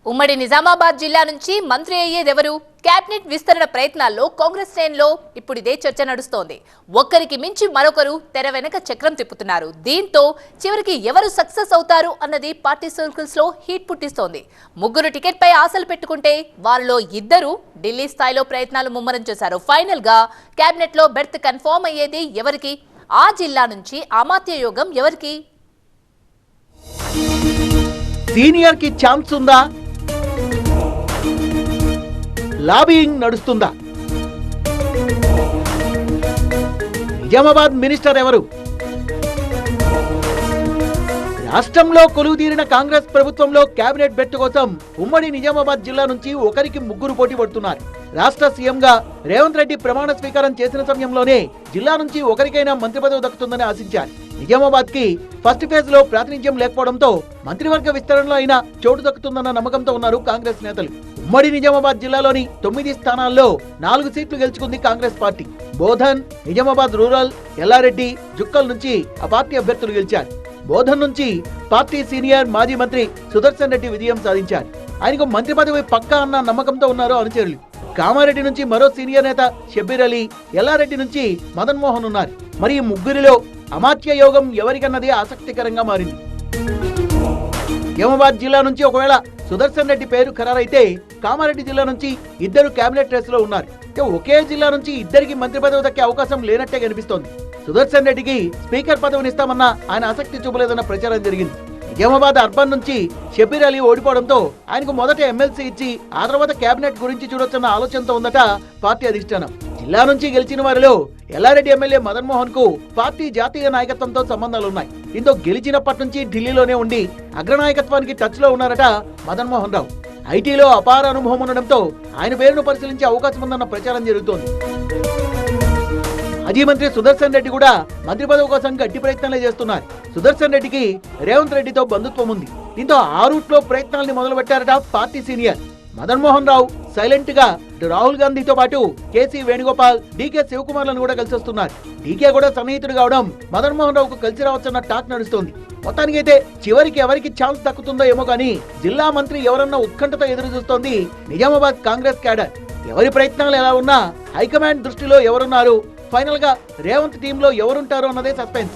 ఉమ్మడి నిజామాబాద్ జిల్లా నుంచి మంత్రి అయ్యేదెవరు? కేబినెట్ విస్తరణ ప్రయత్నాల్లో కాంగ్రెస్ శ్రేణుల్లో ఇప్పుడు ఇదే చర్చ నడుస్తోంది. ఒక్కరికి మించి మరొకరు తెర వెనక చక్రం తిప్పుతున్నారు. దీంతో చివరికి ఎవరు సక్సెస్ అవుతారు అన్నది పార్టీ సర్కిల్స్ లో హీట్ పుట్టిస్తోంది. ముగ్గురు టికెట్ పై ఆశలు పెట్టుకుంటే వారిలో ఇద్దరు ఢిల్లీ స్థాయిలో ప్రయత్నాలు ముమ్మరం చేశారు. ఫైనల్ గా కేబినెట్ లో బెర్త్ కన్ఫర్మ్ అయ్యేది ఎవరికి? ఆ జిల్లా నుంచి అమాత్య యోగం ఎవరికి? సీనియర్ కి ఛాన్స్ ఉందా? లాబియింగ్ నడుస్తుందా? నిజామాబాద్ మినిస్టర్ ఎవరు? రాష్ట్రంలో కొలువుదీరిన కాంగ్రెస్ ప్రభుత్వంలో కేబినెట్ బెర్త్ కోసం ఉమ్మడి నిజామాబాద్ జిల్లా నుంచి ఒకరికి ముగ్గురు పోటీ పడుతున్నారు. రాష్ట్ర సీఎంగా రేవంత్ రెడ్డి ప్రమాణ స్వీకారం చేసిన సమయంలోనే జిల్లా నుంచి ఒకరికైనా మంత్రి పదవి దక్కుతుందని ఆశించారు. నిజామాబాద్ కి ఫస్ట్ ఫేజ్ లో ప్రాతినిధ్యం లేకపోవడంతో మంత్రివర్గ విస్తరణలో అయినా చోటు దక్కుతుందన్న నమ్మకంతో ఉన్నారు కాంగ్రెస్ నేతలు. ఉమ్మడి నిజామాబాద్ జిల్లాలోని 9 స్థానాల్లో 4 సీట్లు గెలుచుకుంది కాంగ్రెస్ పార్టీ. బోధన్, నిజామాబాద్ రూరల్, ఎల్లారెడ్డి, జుక్కల్ నుంచి ఆ పార్టీ అభ్యర్థులు గెలిచారు. బోధన్ నుంచి పార్టీ సీనియర్ మాజీ మంత్రి సుదర్శన్ రెడ్డి విజయం సాధించారు. ఆయనకు మంత్రి పదవి పక్కా అన్న నమ్మకంతో ఉన్నారు అనుచరులు. కామారెడ్డి నుంచి మరో సీనియర్ నేత షబ్బీర్ అలీ, ఎల్లారెడ్డి నుంచి మదన్ మోహన్ ఉన్నారు. మరి ఈ ముగ్గురిలో అమాత్య యోగం ఎవరికన్నది ఆసక్తికరంగా మారింది. నిజామాబాద్ జిల్లా నుంచి ఒకవేళ సుదర్శన్ రెడ్డి పేరు ఖరారైతే కామారెడ్డి జిల్లా నుంచి ఇద్దరు కేబినెట్ రేస్ లో ఉన్నారు. ఒకే జిల్లా నుంచి ఇద్దరికి మంత్రి పదవి దక్కే అవకాశం లేనట్టే కనిపిస్తోంది. సుదర్శన్ రెడ్డికి స్పీకర్ పదవినిస్తామన్న ఆయన ఆసక్తి చూపలేదన్న ప్రచారం జరిగింది. నిజామాబాద్ అర్బన్ నుంచి షబ్బీర్ అలీ ఓడిపోవడంతో ఆయనకు మొదట ఎమ్మెల్సీ ఇచ్చి ఆ తర్వాత కేబినెట్ గురించి చూడొచ్చన్న ఆలోచనతో ఉందట పార్టీ అధిష్టానం. జిల్లా నుంచి గెలిచిన వారిలో ఎల్లారెడ్డి ఎమ్మెల్యే మదన్ మోహన్ కు పార్టీ జాతీయ నాయకత్వంతో సంబంధాలున్నాయి. దీంతో గెలిచినప్పటి నుంచి ఢిల్లీలోనే ఉండి అగ్రనాయకత్వానికి టచ్ లో ఉన్నారట మదన్ మోహన్ రావు. ఐటీలో అపార అనుభవం ఉండడంతో ఆయన పేరును పరిశీలించే అవకాశం ఉందన్న ప్రచారం జరుగుతోంది. మాజీ మంత్రి సుదర్శన్ రెడ్డి కూడా మంత్రి పదవి కోసం గట్టి ప్రయత్నాలే చేస్తున్నారు. సుదర్శన్ రెడ్డికి రేవంత్ రెడ్డితో బంధుత్వం ఉంది. దీంతో ఆ రూట్ లో ప్రయత్నాల్ని మొదలు పెట్టారట party senior. Madan Mohan Rao silent గా రాహుల్ గాంధీతో పాటు కేసీ వేణుగోపాల్, డీకే శివకుమార్లను కూడా కలిసి వస్తున్నారు. డీకే కూడా సన్నిహితుడు కావడం మదన్ మోహన్ రావుకు కలిసి రావచ్చన్న టాక్ నడుస్తోంది. మొత్తానికైతే చివరికి ఎవరికి ఛాన్స్ దక్కుతుందో ఏమో కానీ జిల్లా మంత్రి ఎవరన్నా ఉత్కంఠతో ఎదురు చూస్తోంది నిజామాబాద్ కాంగ్రెస్ క్యాడర్. ఎవరి ప్రయత్నాలు ఎలా ఉన్నా హైకమాండ్ దృష్టిలో ఎవరున్నారు, ఫైనల్ గా రేవంత్ టీంలో ఎవరుంటారో అన్నదే సస్పెన్స్.